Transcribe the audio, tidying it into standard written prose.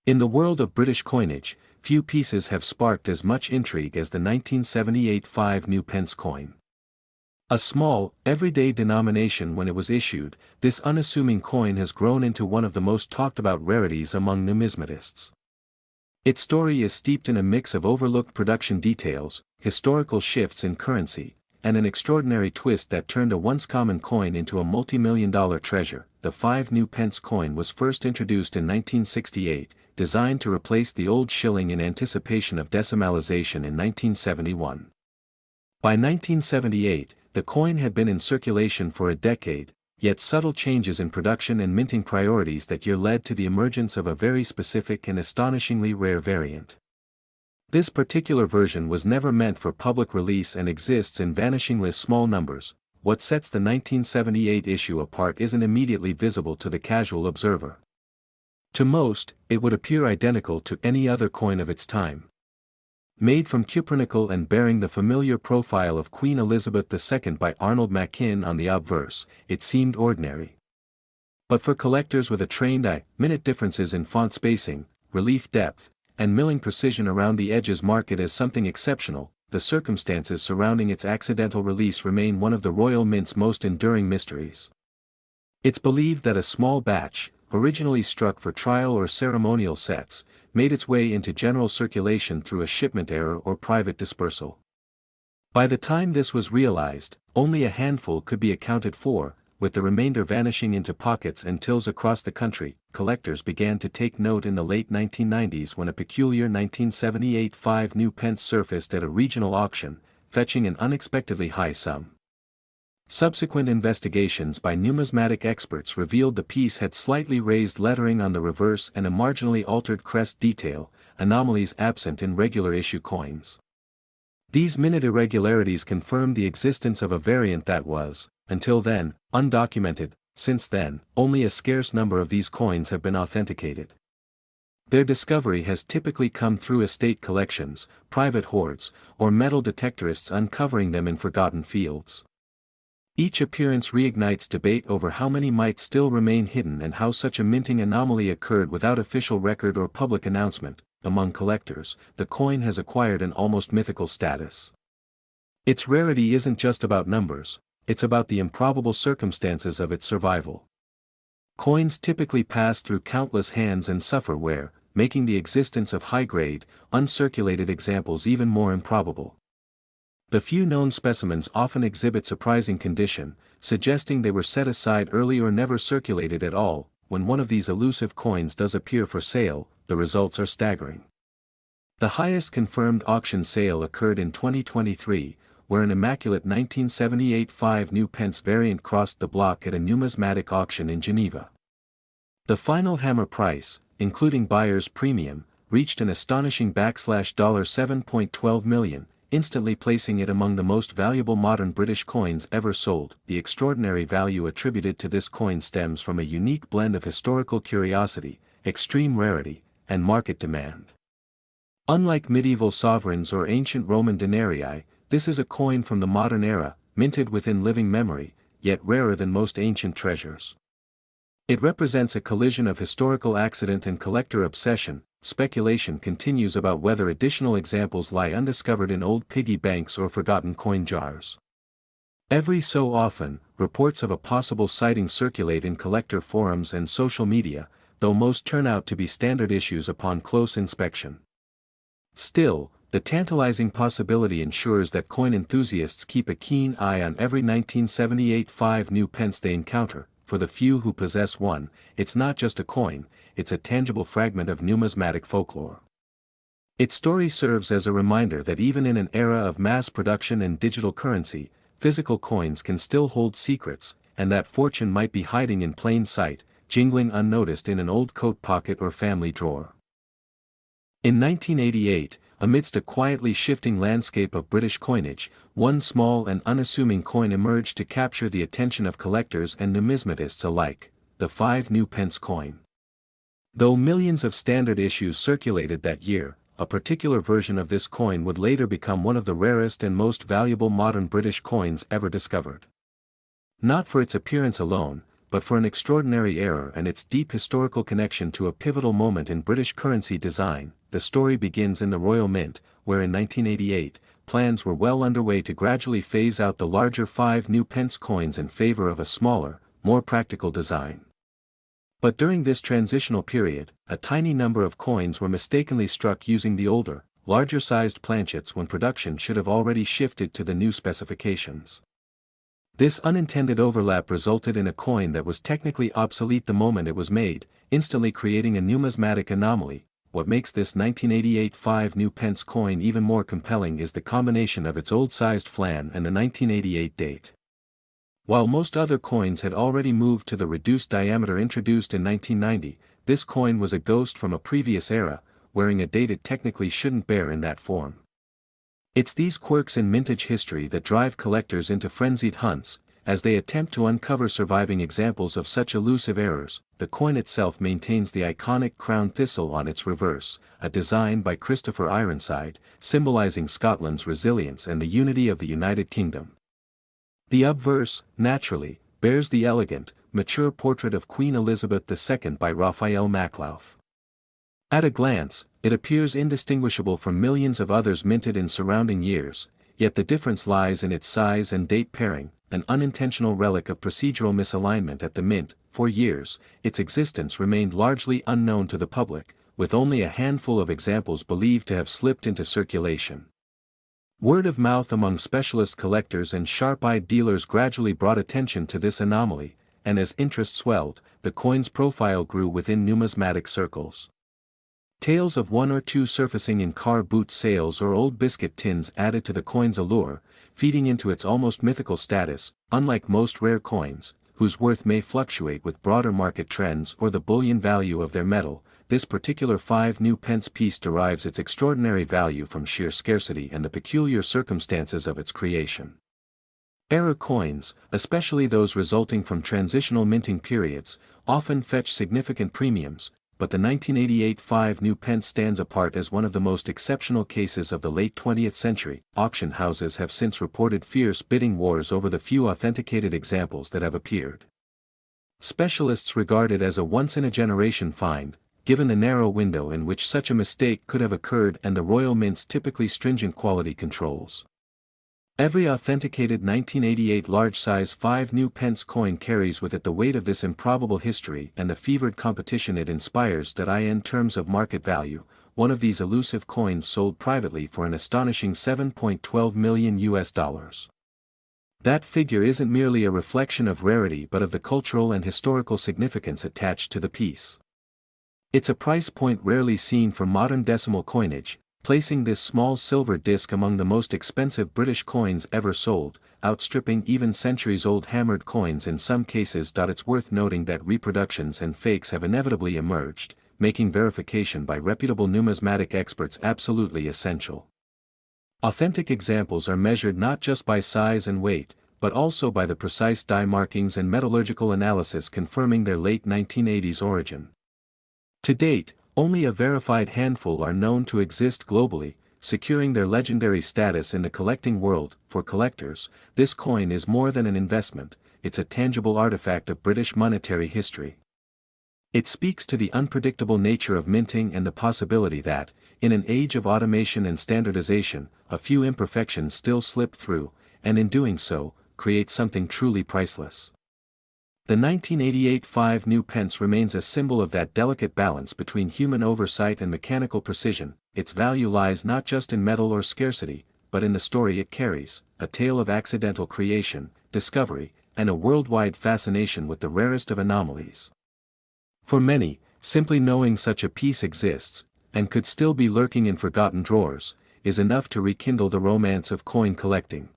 In the world of British coinage, few pieces have sparked as much intrigue as the 1978 5 coin. A small, everyday denomination when it was issued, this unassuming coin has grown into one of the most talked about rarities among numismatists. Its story is steeped in a mix of overlooked production details, historical shifts in currency, and an extraordinary twist that turned a once common coin into a multi-million-dollar treasure. The 5 coin was first introduced in 1968, designed to replace the old shilling in anticipation of decimalization in 1971. By 1978, the coin had been in circulation for a decade, yet subtle changes in production and minting priorities that year led to the emergence of a very specific and astonishingly rare variant. This particular version was never meant for public release and exists in vanishingly small numbers. What sets the 1978 issue apart isn't immediately visible to the casual observer. To most, it would appear identical to any other coin of its time. Made from cupronickel and bearing the familiar profile of Queen Elizabeth II by Arnold Machin on the obverse, it seemed ordinary. But for collectors with a trained eye, minute differences in font spacing, relief depth, and milling precision around the edges mark it as something exceptional. The circumstances surrounding its accidental release remain one of the Royal Mint's most enduring mysteries. It's believed that a small batch, originally struck for trial or ceremonial sets, made its way into general circulation through a shipment error or private dispersal. By the time this was realized, only a handful could be accounted for, with the remainder vanishing into pockets and tills across the country. Collectors began to take note in the late 1990s when a peculiar 1978 5 surfaced at a regional auction, fetching an unexpectedly high sum. Subsequent investigations by numismatic experts revealed the piece had slightly raised lettering on the reverse and a marginally altered crest detail, anomalies absent in regular issue coins. These minute irregularities confirmed the existence of a variant that was, until then, undocumented. Since then, only a scarce number of these coins have been authenticated. Their discovery has typically come through estate collections, private hoards, or metal detectorists uncovering them in forgotten fields. Each appearance reignites debate over how many might still remain hidden and how such a minting anomaly occurred without official record or public announcement. Among collectors, the coin has acquired an almost mythical status. Its rarity isn't just about numbers, it's about the improbable circumstances of its survival. Coins typically pass through countless hands and suffer wear, making the existence of high-grade, uncirculated examples even more improbable. The few known specimens often exhibit surprising condition, suggesting they were set aside early or never circulated at all. When one of these elusive coins does appear for sale, the results are staggering. The highest confirmed auction sale occurred in 2023, where an immaculate 1978 5 variant crossed the block at a numismatic auction in Geneva. The final hammer price, including buyer's premium, reached an astonishing $7.12 million, instantly placing it among the most valuable modern British coins ever sold. The extraordinary value attributed to this coin stems from a unique blend of historical curiosity, extreme rarity, and market demand. Unlike medieval sovereigns or ancient Roman denarii, this is a coin from the modern era, minted within living memory, yet rarer than most ancient treasures. It represents a collision of historical accident and collector obsession. Speculation continues about whether additional examples lie undiscovered in old piggy banks or forgotten coin jars. Every so often, reports of a possible sighting circulate in collector forums and social media, though most turn out to be standard issues upon close inspection. Still, the tantalizing possibility ensures that coin enthusiasts keep a keen eye on every 1978 5 they encounter. For the few who possess one, it's not just a coin, it's a tangible fragment of numismatic folklore. Its story serves as a reminder that even in an era of mass production and digital currency, physical coins can still hold secrets, and that fortune might be hiding in plain sight, jingling unnoticed in an old coat pocket or family drawer. In 1988, amidst a quietly shifting landscape of British coinage, one small and unassuming coin emerged to capture the attention of collectors and numismatists alike, the 5 coin. Though millions of standard issues circulated that year, a particular version of this coin would later become one of the rarest and most valuable modern British coins ever discovered. Not for its appearance alone, but for an extraordinary error and its deep historical connection to a pivotal moment in British currency design. The story begins in the Royal Mint, where in 1988, plans were well underway to gradually phase out the larger 5 new pence coins in favor of a smaller, more practical design. But during this transitional period, a tiny number of coins were mistakenly struck using the older, larger-sized planchets when production should have already shifted to the new specifications. This unintended overlap resulted in a coin that was technically obsolete the moment it was made, instantly creating a numismatic anomaly. What makes this 1988 5 new pence coin even more compelling is the combination of its old-sized flan and the 1988 date. While most other coins had already moved to the reduced diameter introduced in 1990, this coin was a ghost from a previous era, wearing a date it technically shouldn't bear in that form. It's these quirks in mintage history that drive collectors into frenzied hunts, as they attempt to uncover surviving examples of such elusive errors. The coin itself maintains the iconic crown thistle on its reverse, a design by Christopher Ironside, symbolizing Scotland's resilience and the unity of the United Kingdom. The obverse, naturally, bears the elegant, mature portrait of Queen Elizabeth II by Raphael Maclauff. At a glance, it appears indistinguishable from millions of others minted in surrounding years, yet the difference lies in its size and date pairing, an unintentional relic of procedural misalignment at the mint. For years, its existence remained largely unknown to the public, with only a handful of examples believed to have slipped into circulation. Word of mouth among specialist collectors and sharp-eyed dealers gradually brought attention to this anomaly, and as interest swelled, the coin's profile grew within numismatic circles. Tales of one or two surfacing in car boot sales or old biscuit tins added to the coin's allure, feeding into its almost mythical status. Unlike most rare coins, whose worth may fluctuate with broader market trends or the bullion value of their metal, this particular 5 new pence piece derives its extraordinary value from sheer scarcity and the peculiar circumstances of its creation. Era coins, especially those resulting from transitional minting periods, often fetch significant premiums, but the 1988 5 new pence stands apart as one of the most exceptional cases of the late 20th century. Auction houses have since reported fierce bidding wars over the few authenticated examples that have appeared. Specialists regard it as a once-in-a-generation find, given the narrow window in which such a mistake could have occurred and the Royal Mint's typically stringent quality controls. Every authenticated 1988 large-size 5 new pence coin carries with it the weight of this improbable history and the fevered competition it inspires. In terms of market value, one of these elusive coins sold privately for an astonishing $7.12 million. That figure isn't merely a reflection of rarity but of the cultural and historical significance attached to the piece. It's a price point rarely seen for modern decimal coinage, placing this small silver disc among the most expensive British coins ever sold, outstripping even centuries-old hammered coins in some cases. It's worth noting that reproductions and fakes have inevitably emerged, making verification by reputable numismatic experts absolutely essential. Authentic examples are measured not just by size and weight, but also by the precise die markings and metallurgical analysis confirming their late 1980s origin. To date, only a verified handful are known to exist globally, securing their legendary status in the collecting world. For collectors, this coin is more than an investment, it's a tangible artifact of British monetary history. It speaks to the unpredictable nature of minting and the possibility that, in an age of automation and standardization, a few imperfections still slip through, and in doing so, create something truly priceless. The 1988 5 new pence remains a symbol of that delicate balance between human oversight and mechanical precision. Its value lies not just in metal or scarcity, but in the story it carries, a tale of accidental creation, discovery, and a worldwide fascination with the rarest of anomalies. For many, simply knowing such a piece exists, and could still be lurking in forgotten drawers, is enough to rekindle the romance of coin collecting.